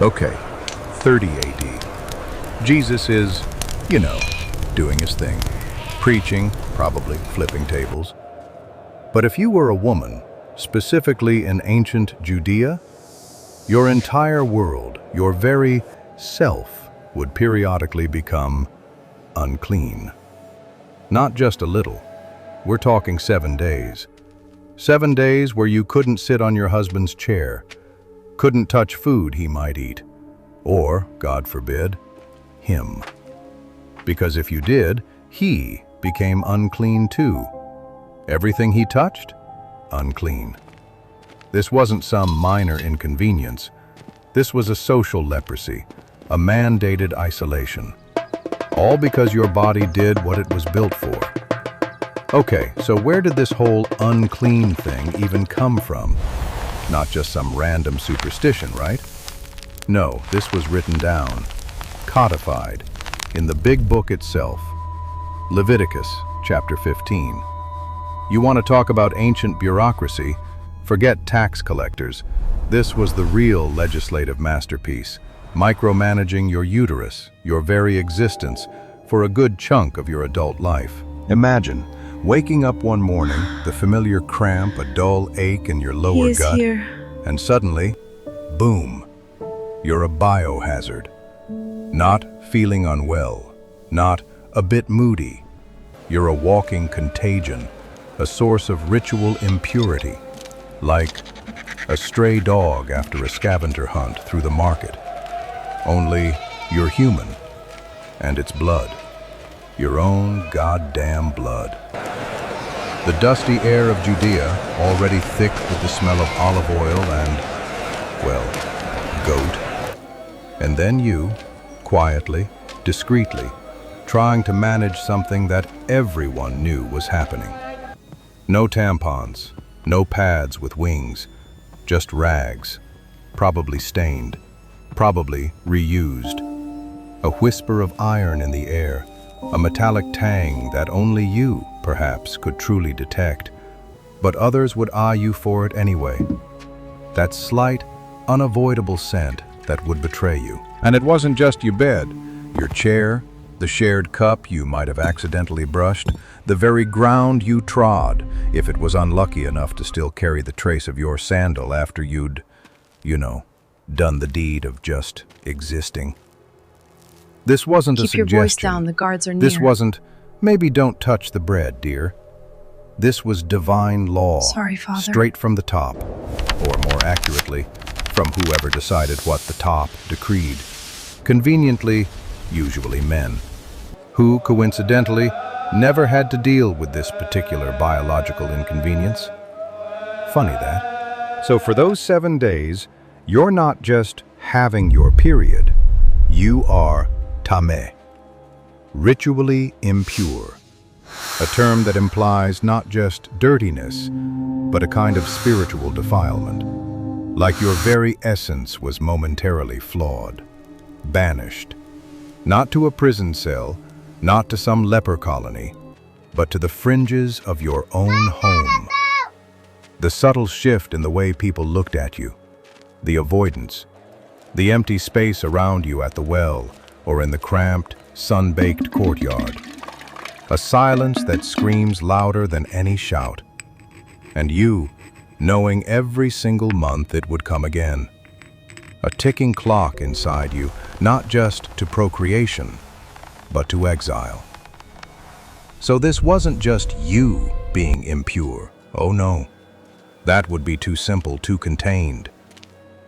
Okay, 30 AD. Jesus is, doing his thing. Preaching, probably flipping tables. But if you were a woman, specifically in ancient Judea, your entire world, your very self, would periodically become unclean. Not just a little. We're talking 7 days. 7 days where you couldn't sit on your husband's chair, couldn't touch food he might eat, or, God forbid, him. Because if you did, he became unclean too. Everything he touched, unclean. This wasn't some minor inconvenience. This was a social leprosy, a mandated isolation. All because your body did what it was built for. Okay, so where did this whole unclean thing even come from? Not just some random superstition, right? No, this was written down, codified, in the big book itself. Leviticus chapter 15. You want to talk about ancient bureaucracy? Forget tax collectors. This was the real legislative masterpiece, micromanaging your uterus, your very existence, for a good chunk of your adult life. Imagine waking up one morning, the familiar cramp, a dull ache in your lower gut, and suddenly, boom, you're a biohazard. Not feeling unwell, not a bit moody. You're a walking contagion, a source of ritual impurity, like a stray dog after a scavenger hunt through the market. Only you're human, and it's blood. Your own goddamn blood. The dusty air of Judea, already thick with the smell of olive oil and, well, goat. And then you, quietly, discreetly, trying to manage something that everyone knew was happening. No tampons, no pads with wings, just rags, probably stained, probably reused. A whisper of iron in the air, a metallic tang that only you, perhaps, could truly detect, but others would eye you for it anyway. That slight, unavoidable scent that would betray you. And it wasn't just your bed, your chair, the shared cup you might have accidentally brushed, the very ground you trod, if it was unlucky enough to still carry the trace of your sandal after you'd, done the deed of just existing. This wasn't a suggestion. Keep your voice down, the guards are near. This wasn't, maybe don't touch the bread, dear. This was divine law. Sorry, Father. Straight from the top, or more accurately, from whoever decided what the top decreed. Conveniently, usually men, who, coincidentally, never had to deal with this particular biological inconvenience. Funny that. So for those 7 days, you're not just having your period, you are tameh, ritually impure, a term that implies not just dirtiness, but a kind of spiritual defilement, like your very essence was momentarily flawed, banished, not to a prison cell, not to some leper colony, but to the fringes of your own home. The subtle shift in the way people looked at you, the avoidance, the empty space around you at the well or in the cramped, sun-baked courtyard. A silence that screams louder than any shout. And you, knowing every single month it would come again. A ticking clock inside you, not just to procreation, but to exile. So this wasn't just you being impure. Oh no. That would be too simple, too contained.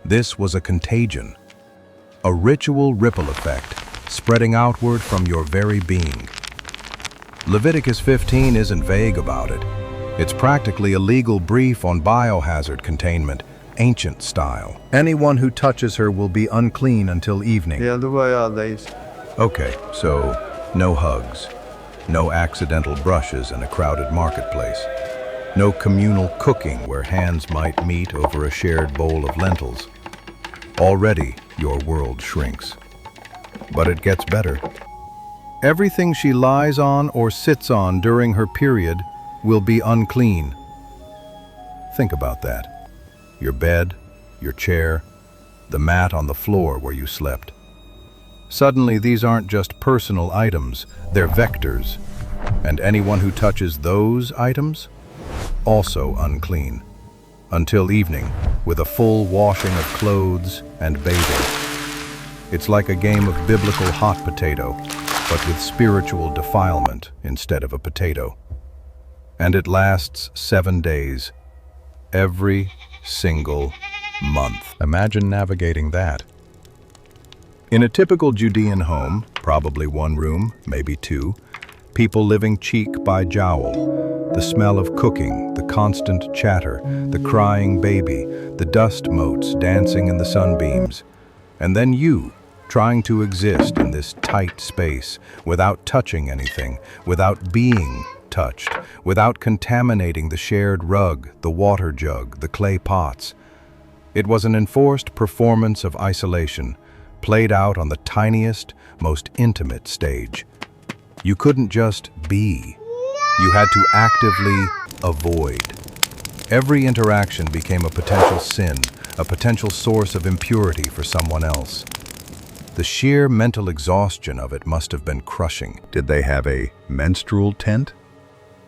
This was a contagion, a ritual ripple effect spreading outward from your very being. Leviticus 15 isn't vague about it. It's practically a legal brief on biohazard containment, ancient style. Anyone who touches her will be unclean until evening. Okay, so no hugs, no accidental brushes in a crowded marketplace, no communal cooking where hands might meet over a shared bowl of lentils. Already, your world shrinks. But it gets better. Everything she lies on or sits on during her period will be unclean. Think about that. Your bed, your chair, the mat on the floor where you slept. Suddenly, these aren't just personal items, they're vectors. And anyone who touches those items, also unclean. Until evening, with a full washing of clothes and bathing. It's like a game of biblical hot potato, but with spiritual defilement instead of a potato. And it lasts 7 days, every single month. Imagine navigating that. In a typical Judean home, probably one room, maybe two, people living cheek by jowl, the smell of cooking, the constant chatter, the crying baby, the dust motes dancing in the sunbeams, and then you, trying to exist in this tight space without touching anything, without being touched, without contaminating the shared rug, the water jug, the clay pots. It was an enforced performance of isolation, played out on the tiniest, most intimate stage. You couldn't just be. You had to actively avoid. Every interaction became a potential sin, a potential source of impurity for someone else. The sheer mental exhaustion of it must have been crushing. Did they have a menstrual tent?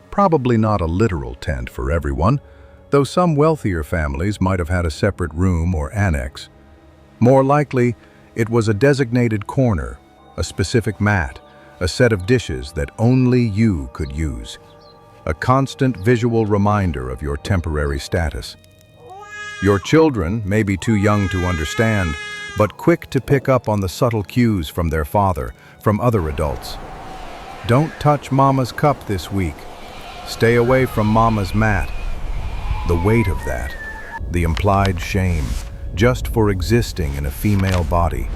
Probably not a literal tent for everyone, though some wealthier families might have had a separate room or annex. More likely, it was a designated corner, a specific mat, a set of dishes that only you could use. A constant visual reminder of your temporary status. Your children may be too young to understand, but quick to pick up on the subtle cues from their father, from other adults. Don't touch Mama's cup this week. Stay away from Mama's mat. The weight of that, the implied shame, just for existing in a female body,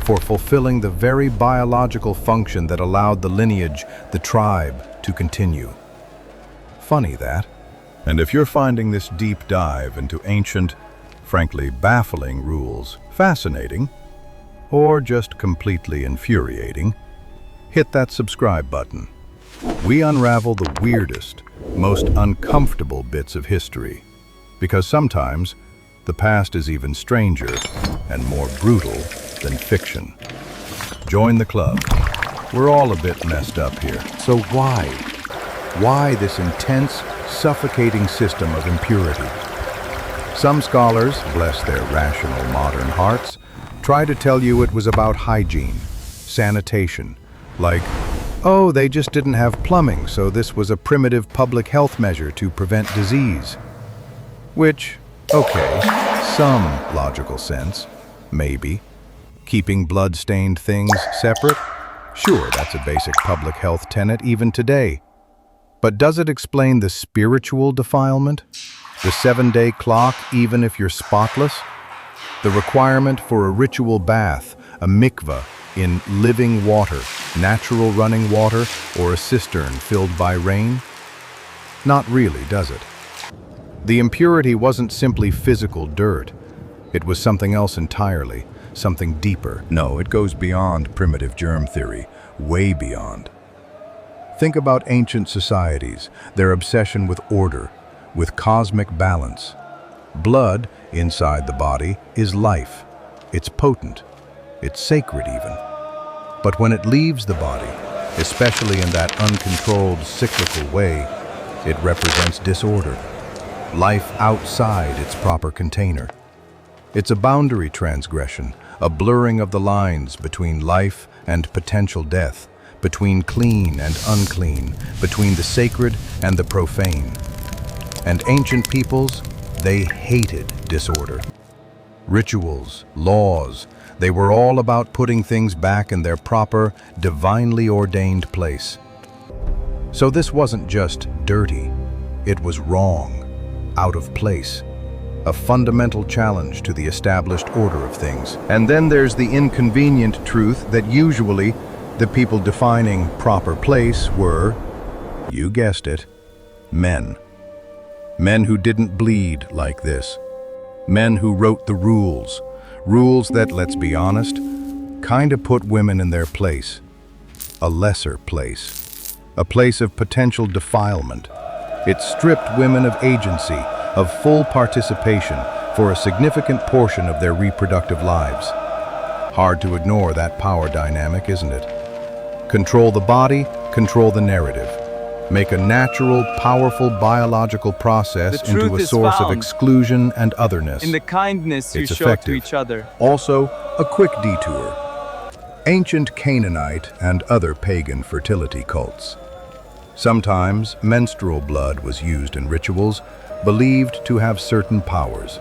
for fulfilling the very biological function that allowed the lineage, the tribe, to continue. Funny that. And if you're finding this deep dive into ancient, frankly baffling rules fascinating, or just completely infuriating, hit that subscribe button. We unravel the weirdest, most uncomfortable bits of history, because sometimes the past is even stranger and more brutal than fiction. Join the club. We're all a bit messed up here. So why? Why this intense, suffocating system of impurity? Some scholars, bless their rational modern hearts, try to tell you it was about hygiene, sanitation, like, oh, they just didn't have plumbing, so this was a primitive public health measure to prevent disease. Which, okay, some logical sense, maybe. Keeping blood-stained things separate? Sure, that's a basic public health tenet even today. But does it explain the spiritual defilement? The 7-day clock, even if you're spotless? The requirement for a ritual bath, a mikveh, in living water, natural running water, or a cistern filled by rain? Not really, does it? The impurity wasn't simply physical dirt. It was something else entirely, something deeper. No, it goes beyond primitive germ theory, way beyond. Think about ancient societies, their obsession with order, with cosmic balance. Blood, inside the body, is life. It's potent. It's sacred even. But when it leaves the body, especially in that uncontrolled, cyclical way, it represents disorder. Life outside its proper container. It's a boundary transgression, a blurring of the lines between life and potential death, between clean and unclean, between the sacred and the profane. And ancient peoples, they hated disorder. Rituals, laws, they were all about putting things back in their proper, divinely ordained place. So this wasn't just dirty, it was wrong, out of place. A fundamental challenge to the established order of things. And then there's the inconvenient truth that usually the people defining proper place were, you guessed it, men. Men who didn't bleed like this. Men who wrote the rules. Rules that, let's be honest, kinda put women in their place. A lesser place. A place of potential defilement. It stripped women of agency, of full participation, for a significant portion of their reproductive lives. Hard to ignore that power dynamic, isn't it? Control the body, control the narrative. Make a natural, powerful biological process into a source of exclusion and otherness. In the kindness you show to each other. Also, a quick detour. Ancient Canaanite and other pagan fertility cults. Sometimes menstrual blood was used in rituals believed to have certain powers.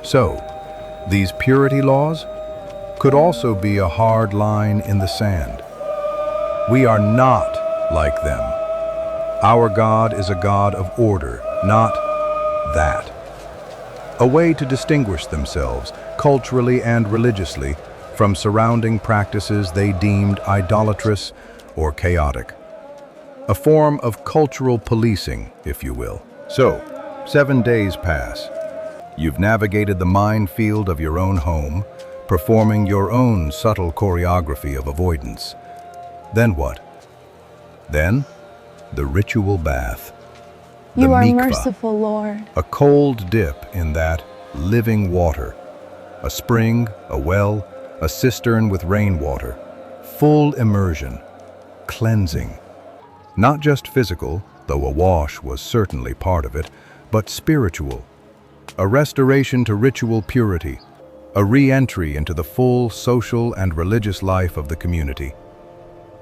So, these purity laws could also be a hard line in the sand. We are not like them. Our God is a God of order, not that. A way to distinguish themselves, culturally and religiously, from surrounding practices they deemed idolatrous or chaotic. A form of cultural policing, if you will. So, 7 days pass. You've navigated the minefield of your own home, performing your own subtle choreography of avoidance. Then what? Then, the ritual bath. The You are mikvah, merciful, Lord. a cold dip in that living water. A spring, a well, a cistern with rainwater. Full immersion, cleansing. Not just physical, though a wash was certainly part of it, but spiritual. A restoration to ritual purity. A re-entry into the full social and religious life of the community.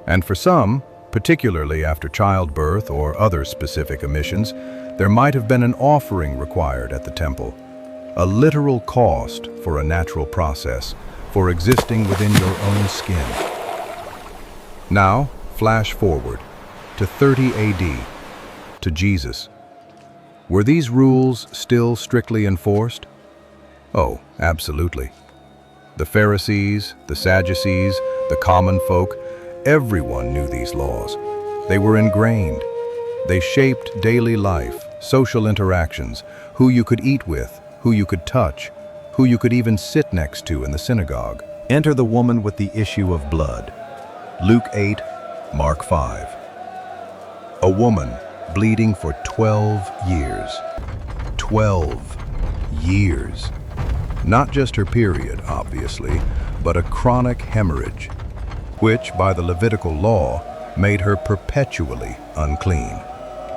And for some, particularly after childbirth or other specific omissions, there might have been an offering required at the temple. A literal cost for a natural process, for existing within your own skin. Now, flash forward to 30 AD, to Jesus. Were these rules still strictly enforced? Oh, absolutely. The Pharisees, the Sadducees, the common folk, everyone knew these laws. They were ingrained. They shaped daily life, social interactions, who you could eat with, who you could touch, who you could even sit next to in the synagogue. Enter the woman with the issue of blood. Luke 8, Mark 5. A woman bleeding for 12 years. 12 years. Not just her period, obviously, but a chronic hemorrhage, which, by the Levitical law, made her perpetually unclean,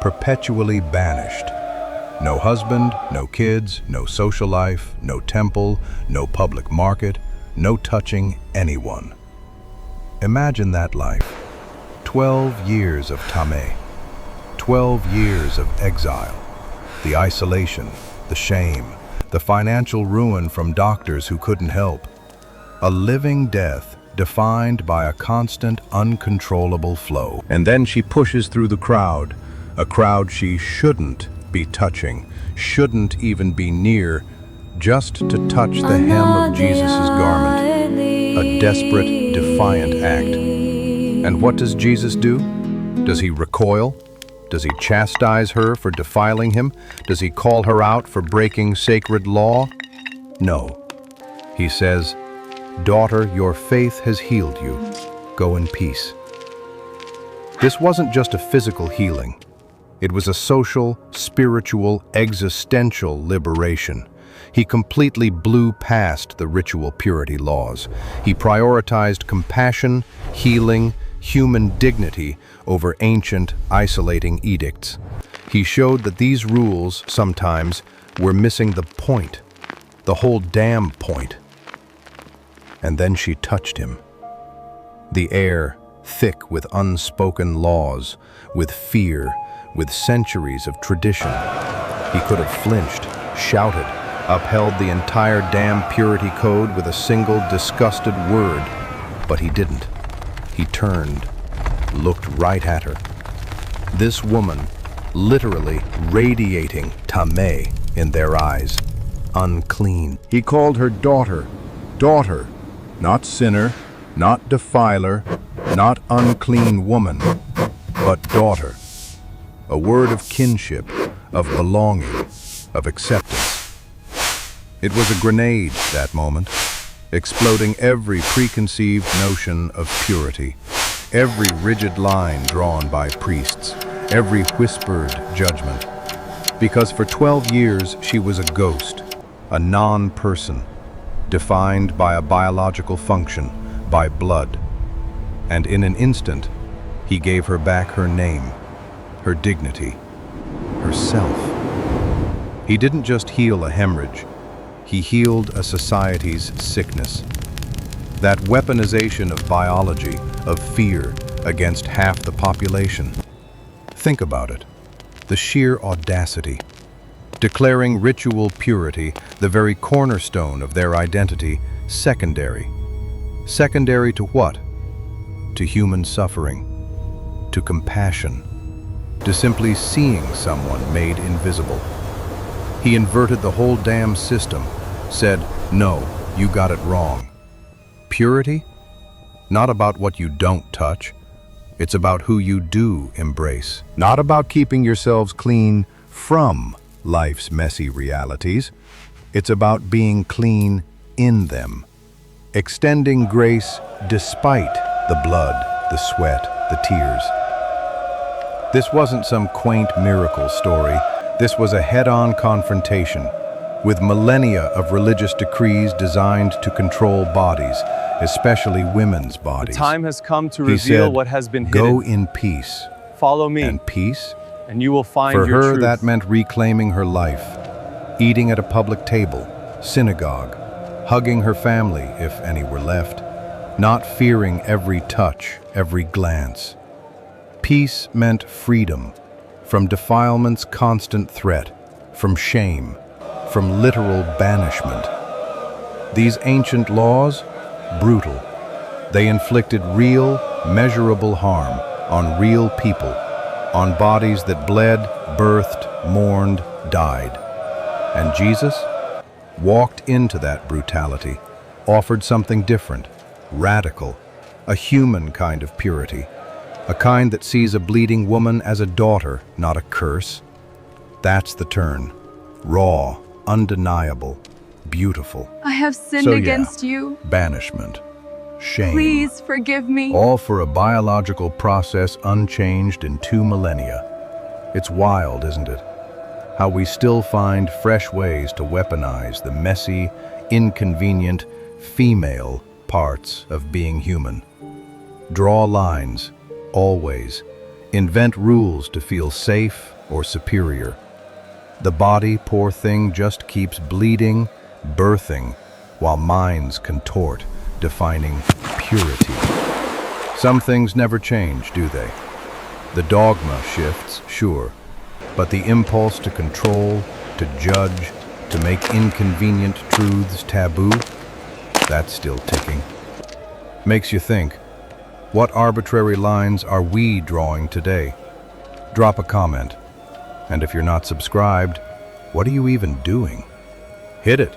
perpetually banished. No husband, no kids, no social life, no temple, no public market, no touching anyone. Imagine that life. 12 years of tameh. 12 years of exile. The isolation, the shame, the financial ruin from doctors who couldn't help. A living death defined by a constant, uncontrollable flow. And then she pushes through the crowd, a crowd she shouldn't be touching, shouldn't even be near, just to touch the hem of Jesus' garment. A desperate, defiant act. And what does Jesus do? Does he recoil? Does he chastise her for defiling him? Does he call her out for breaking sacred law? No. He says, "Daughter, your faith has healed you. Go in peace." This wasn't just a physical healing. It was a social, spiritual, existential liberation. He completely blew past the ritual purity laws. He prioritized compassion, healing, human dignity over ancient, isolating edicts. He showed that these rules, sometimes, were missing the point, the whole damn point. And then she touched him. The air, thick with unspoken laws, with fear, with centuries of tradition. He could have flinched, shouted, upheld the entire damn purity code with a single disgusted word, but he didn't. He turned, looked right at her. This woman, literally radiating tameh in their eyes, unclean. He called her daughter, daughter, not sinner, not defiler, not unclean woman, but daughter. A word of kinship, of belonging, of acceptance. It was a grenade, that moment, exploding every preconceived notion of purity, every rigid line drawn by priests, every whispered judgment. Because for 12 years she was a ghost, a non-person, defined by a biological function, by blood. And in an instant, he gave her back her name, her dignity, herself. He didn't just heal a hemorrhage, he healed a society's sickness. That weaponization of biology, of fear, against half the population. Think about it, the sheer audacity. Declaring ritual purity, the very cornerstone of their identity, secondary. Secondary to what? To human suffering, to compassion, to simply seeing someone made invisible. He inverted the whole damn system, said, no, you got it wrong. Purity? Not about what you don't touch. It's about who you do embrace. Not about keeping yourselves clean from life's messy realities. It's about being clean in them. Extending grace despite the blood, the sweat, the tears. This wasn't some quaint miracle story. This was a head-on confrontation with millennia of religious decrees designed to control bodies, especially women's bodies. The time has come to reveal what has been hidden. Go in peace. Follow me. And peace? And you will find your truth. For her, truth. that meant reclaiming her life, eating at a public table, synagogue, hugging her family, if any were left, not fearing every touch, every glance. Peace meant freedom, from defilement's constant threat, from shame, from literal banishment. These ancient laws, brutal. They inflicted real, measurable harm on real people, on bodies that bled, birthed, mourned, died. And Jesus walked into that brutality, offered something different, radical, a human kind of purity, a kind that sees a bleeding woman as a daughter, not a curse. That's the turn. Raw, undeniable, beautiful. I have sinned against you. Banishment, shame. Please forgive me. All for a biological process unchanged in 2 millennia. It's wild, isn't it? How we still find fresh ways to weaponize the messy, inconvenient, female parts of being human. Draw lines, always. Invent rules to feel safe or superior. The body, poor thing, just keeps bleeding, birthing, while minds contort, defining purity. Some things never change, do they? The dogma shifts, sure, but the impulse to control, to judge, to make inconvenient truths taboo, that's still ticking. Makes you think, what arbitrary lines are we drawing today? Drop a comment. And if you're not subscribed, what are you even doing? Hit it.